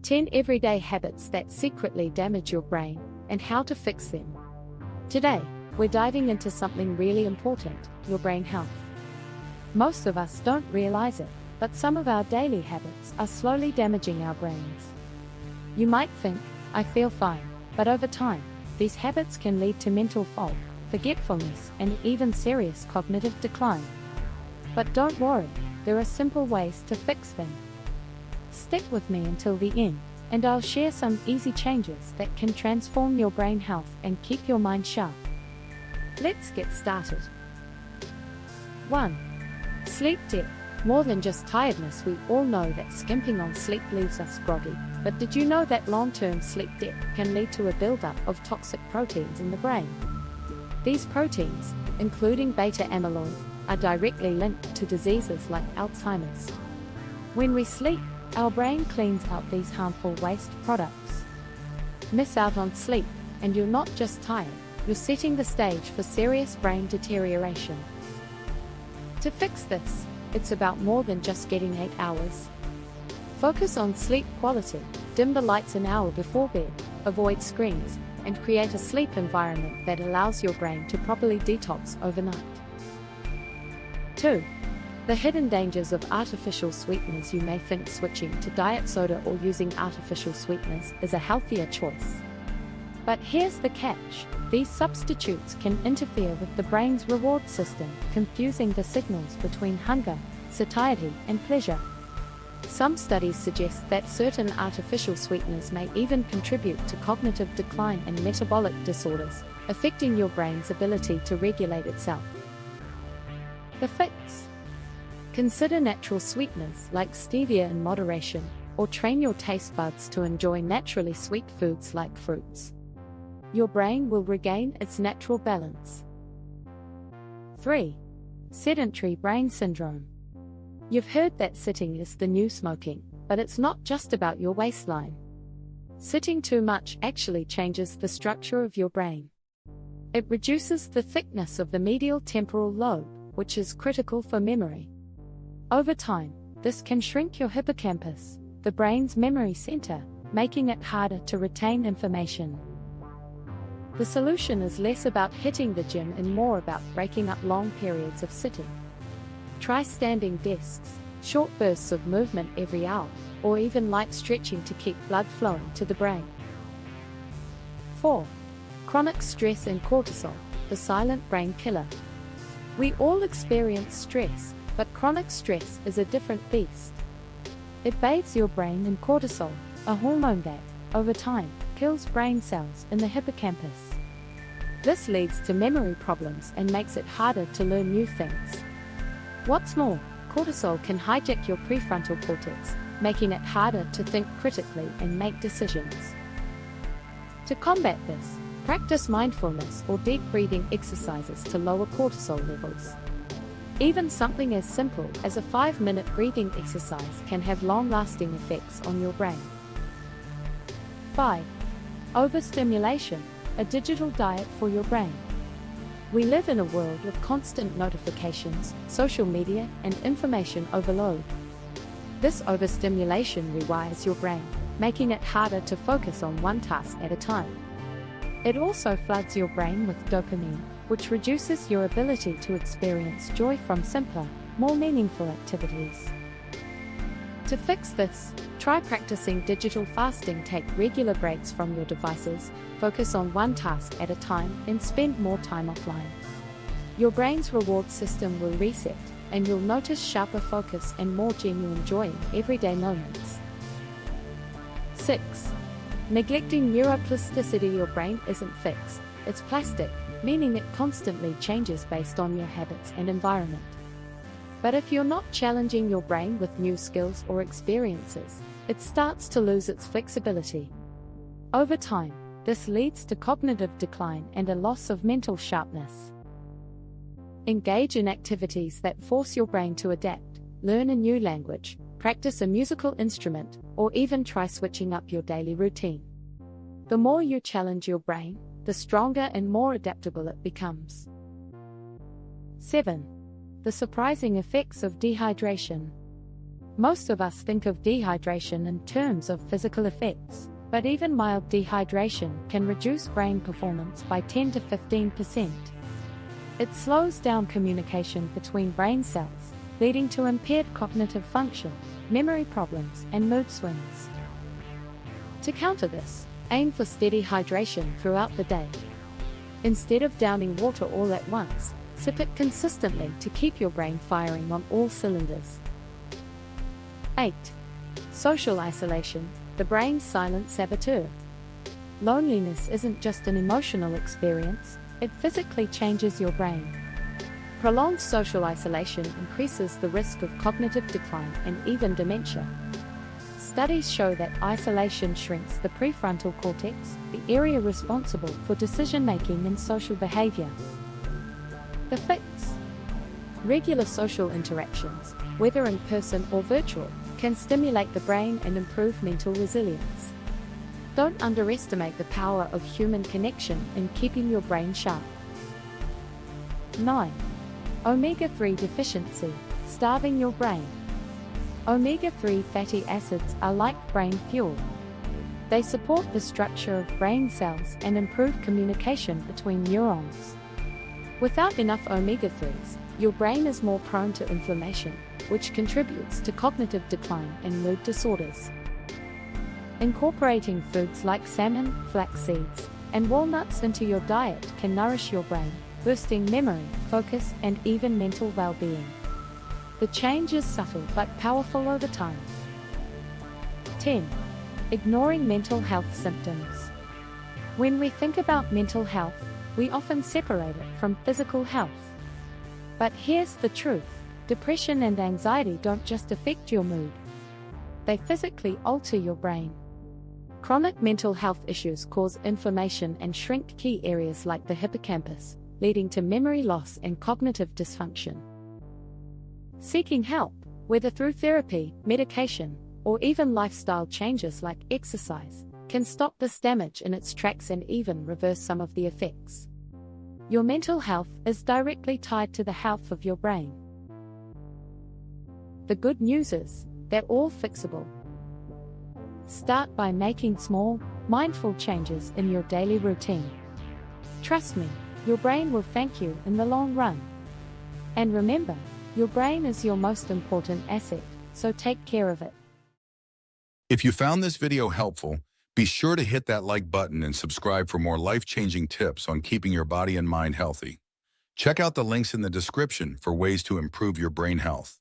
10 everyday habits that secretly damage your brain, and how to fix them. Today, we're diving into something really important: your brain health. Most of us don't realize it, but some of our daily habits are slowly damaging our brains. You might think, I feel fine, but over time, these habits can lead to mental fog, forgetfulness, and even serious cognitive decline. But don't worry, there are simple ways to fix them. Stick with me until the end, and I'll share some easy changes that can transform your brain health and keep your mind sharp. Let's get started. 1. Sleep debt. More than just tiredness, we all know that skimping on sleep leaves us groggy, but did you know that long-term sleep debt can lead to a buildup of toxic proteins in the brain? These proteins, including beta amyloid, are directly linked to diseases like Alzheimer's. When we sleep, our brain cleans out these harmful waste products. Miss out on sleep, and you're not just tired, you're setting the stage for serious brain deterioration. To fix this, it's about more than just getting 8 hours. Focus on sleep quality, dim the lights an hour before bed, avoid screens, and create a sleep environment that allows your brain to properly detox overnight. 2. The hidden dangers of artificial sweeteners. You may think switching to diet soda or using artificial sweeteners is a healthier choice. But here's the catch: these substitutes can interfere with the brain's reward system, confusing the signals between hunger, satiety, and pleasure. Some studies suggest that certain artificial sweeteners may even contribute to cognitive decline and metabolic disorders, affecting your brain's ability to regulate itself. The fix: consider natural sweeteners like stevia in moderation, or train your taste buds to enjoy naturally sweet foods like fruits. Your brain will regain its natural balance. 3. Sedentary brain syndrome. You've heard that sitting is the new smoking, but it's not just about your waistline. Sitting too much actually changes the structure of your brain. It reduces the thickness of the medial temporal lobe, which is critical for memory. Over time, this can shrink your hippocampus, the brain's memory center, making it harder to retain information. The solution is less about hitting the gym and more about breaking up long periods of sitting. Try standing desks, short bursts of movement every hour, or even light stretching to keep blood flowing to the brain. 4. Chronic stress and cortisol, the silent brain killer. We all experience stress, but chronic stress is a different beast. It bathes your brain in cortisol, a hormone that, over time, kills brain cells in the hippocampus. This leads to memory problems and makes it harder to learn new things. What's more, cortisol can hijack your prefrontal cortex, making it harder to think critically and make decisions. To combat this, practice mindfulness or deep breathing exercises to lower cortisol levels. Even something as simple as a 5-minute breathing exercise can have long-lasting effects on your brain. 5. Overstimulation, a digital diet for your brain. We live in a world of constant notifications, social media, and information overload. This overstimulation rewires your brain, making it harder to focus on one task at a time. It also floods your brain with dopamine, which reduces your ability to experience joy from simpler, more meaningful activities. To fix this, try practicing digital fasting. Take regular breaks from your devices, focus on one task at a time, and spend more time offline. Your brain's reward system will reset, and you'll notice sharper focus and more genuine joy in everyday moments. 6. Neglecting neuroplasticity. Your brain isn't fixed, it's plastic, meaning it constantly changes based on your habits and environment. But if you're not challenging your brain with new skills or experiences, it starts to lose its flexibility. Over time, this leads to cognitive decline and a loss of mental sharpness. Engage in activities that force your brain to adapt, learn a new language, practice a musical instrument, or even try switching up your daily routine. The more you challenge your brain, the stronger and more adaptable it becomes. 7. The surprising effects of dehydration. Most of us think of dehydration in terms of physical effects, but even mild dehydration can reduce brain performance by 10 to 15%. It slows down communication between brain cells, leading to impaired cognitive function, memory problems, and mood swings. To counter this, aim for steady hydration throughout the day. Instead of downing water all at once, sip it consistently to keep your brain firing on all cylinders. 8. Social isolation, the brain's silent saboteur. Loneliness isn't just an emotional experience, it physically changes your brain. Prolonged social isolation increases the risk of cognitive decline and even dementia. Studies show that isolation shrinks the prefrontal cortex, the area responsible for decision-making and social behavior. The fix: regular social interactions, whether in person or virtual, can stimulate the brain and improve mental resilience. Don't underestimate the power of human connection in keeping your brain sharp. 9. Omega-3 deficiency, starving your brain. Omega-3 fatty acids are like brain fuel. They support the structure of brain cells and improve communication between neurons. Without enough omega-3s, your brain is more prone to inflammation, which contributes to cognitive decline and mood disorders. Incorporating foods like salmon, flax seeds, and walnuts into your diet can nourish your brain, boosting memory, focus, and even mental well-being. The change is subtle but powerful over time. 10. Ignoring mental health symptoms. When we think about mental health, we often separate it from physical health. But here's the truth: depression and anxiety don't just affect your mood. They physically alter your brain. Chronic mental health issues cause inflammation and shrink key areas like the hippocampus, leading to memory loss and cognitive dysfunction. Seeking help, whether through therapy, medication, or even lifestyle changes like exercise, can stop this damage in its tracks and even reverse some of the effects. Your mental health is directly tied to the health of your brain. The good news is, they're all fixable. Start by making small, mindful changes in your daily routine. Trust me, your brain will thank you in the long run. And remember, your brain is your most important asset, so take care of it. If you found this video helpful, be sure to hit that like button and subscribe for more life-changing tips on keeping your body and mind healthy. Check out the links in the description for ways to improve your brain health.